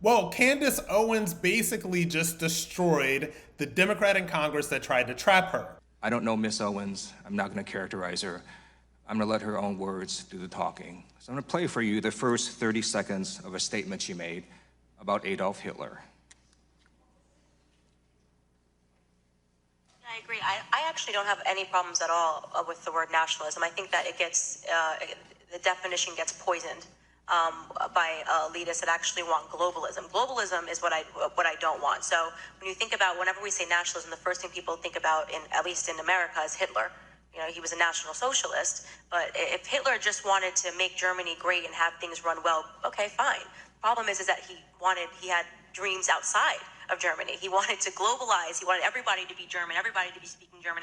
Well, Candace Owens basically just destroyed the Democrat in Congress that tried to trap her. I don't know Miss Owens. I'm not going to characterize her. I'm going to let her own words do the talking. So I'm going to play for you the first 30 seconds of a statement she made about Adolf Hitler. I agree. I actually don't have any problems at all with the word nationalism. I think that it gets, the definition gets poisoned by elitists that actually want globalism. Globalism is what I don't want. So when you think about, whenever we say nationalism, the first thing people think about, at least in America, is Hitler. You know, he was a National Socialist, but if Hitler just wanted to make Germany great and have things run well, okay, fine. The problem is that he had dreams outside of Germany. He wanted to globalize. He wanted everybody to be German, everybody to be speaking German.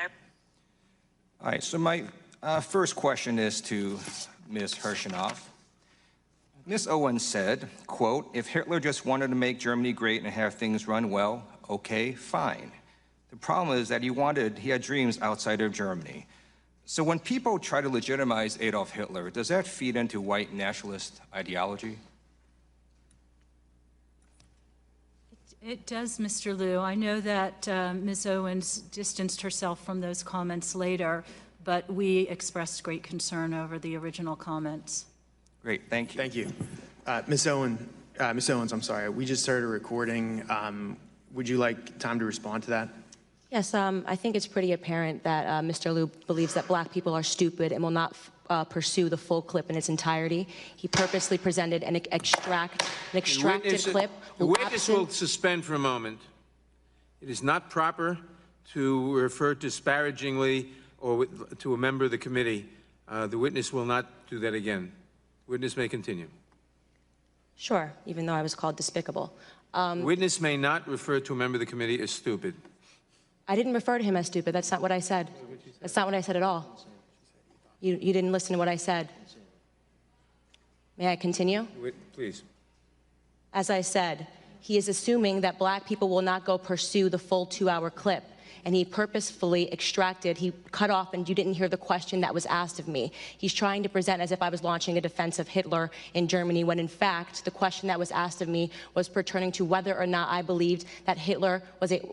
All right, so my first question is to Ms. Hirschenoff. Ms. Owens said, quote, if Hitler just wanted to make Germany great and have things run well, okay, fine. The problem is that he had dreams outside of Germany. So when people try to legitimize Adolf Hitler, does that feed into white nationalist ideology? It does, Mr. Liu. I know that Ms. Owens distanced herself from those comments later, but we expressed great concern over the original comments. Great, thank you. Thank you. Ms. Owens, I'm sorry. We just started a recording. Would you like time to respond to that? Yes, I think it's pretty apparent that Mr. Liu believes that black people are stupid and will not pursue the full clip in its entirety. He purposely presented an extracted clip. The witness will suspend for a moment. It is not proper to refer disparagingly or to a member of the committee. The witness will not do that again. Witness may continue. Sure, even though I was called despicable. Witness may not refer to a member of the committee as stupid. I didn't refer to him as stupid. That's not what I said. That's not what I said at all. You didn't listen to what I said. May I continue? Please. As I said, he is assuming that black people will not go pursue the full 2-hour clip. And he purposefully he cut off, and you didn't hear the question that was asked of me. He's trying to present as if I was launching a defense of Hitler in Germany, when in fact, the question that was asked of me was pertaining to whether or not I believed that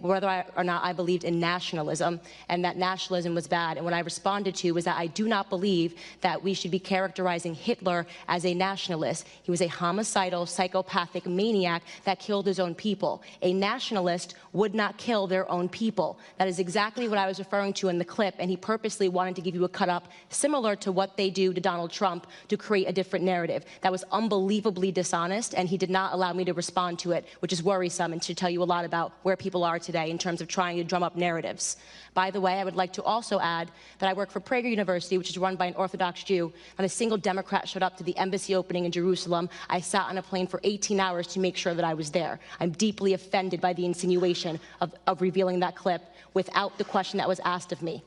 whether or not I believed in nationalism, and that nationalism was bad. And what I responded to was that I do not believe that we should be characterizing Hitler as a nationalist. He was a homicidal, psychopathic maniac that killed his own people. A nationalist would not kill their own people. That is exactly what I was referring to in the clip, and he purposely wanted to give you a cut-up similar to what they do to Donald Trump to create a different narrative. That was unbelievably dishonest, and he did not allow me to respond to it, which is worrisome and should tell you a lot about where people are today in terms of trying to drum up narratives. By the way, I would like to also add that I work for Prager University, which is run by an Orthodox Jew. Not a single Democrat showed up to the embassy opening in Jerusalem. I sat on a plane for 18 hours to make sure that I was there. I'm deeply offended by the insinuation of revealing that clip without the question that was asked of me.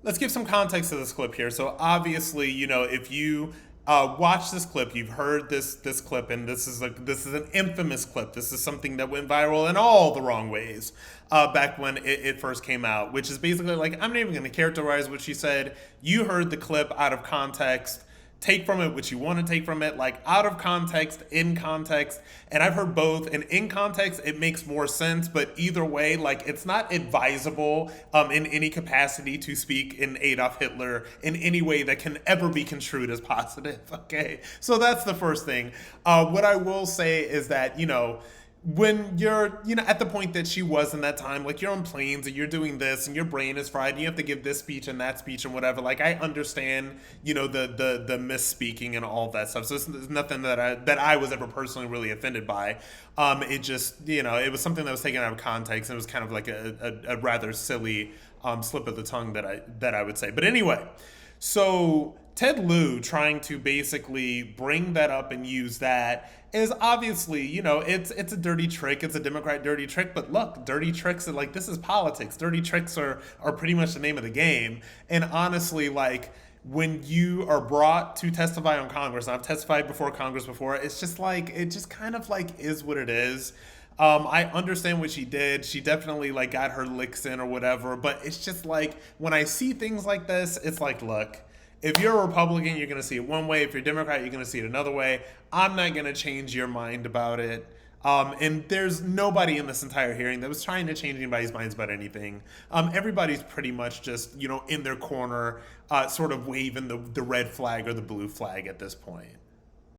Let's give some context to this clip here. So obviously, you know, if you watch this clip, you've heard this clip, and this is an infamous clip. This is something that went viral in all the wrong ways back when it first came out, which is basically like, I'm not even going to characterize what she said. You heard the clip out of context. Take from it what you want to take from it, like out of context, in context. And I've heard both, and in context, it makes more sense, but either way, like, it's not advisable in any capacity to speak in Adolf Hitler in any way that can ever be construed as positive, okay? So that's the first thing. What I will say is that, you know, when you're, you know, at the point that she was in that time, like, you're on planes and you're doing this and your brain is fried and you have to give this speech and that speech and whatever. Like, I understand, you know, the misspeaking and all that stuff. So it's nothing that I was ever personally really offended by. It just, you know, it was something that was taken out of context, and it was kind of like a rather silly slip of the tongue that I would say. But anyway, so Ted Lieu trying to basically bring that up and use that is obviously, you know, it's a dirty trick. It's a Democrat dirty trick. But look, dirty tricks are like, this is politics. Dirty tricks are pretty much the name of the game. And honestly, like, when you are brought to testify on Congress, and I've testified before Congress before, it's just like, it just kind of like is what it is. I understand what she did. She definitely like got her licks in or whatever. But it's just like, when I see things like this, it's like, look, if you're a Republican, you're going to see it one way. If you're a Democrat, you're going to see it another way. I'm not going to change your mind about it. And there's nobody in this entire hearing that was trying to change anybody's minds about anything. Everybody's pretty much just, in their corner, sort of waving the red flag or the blue flag at this point.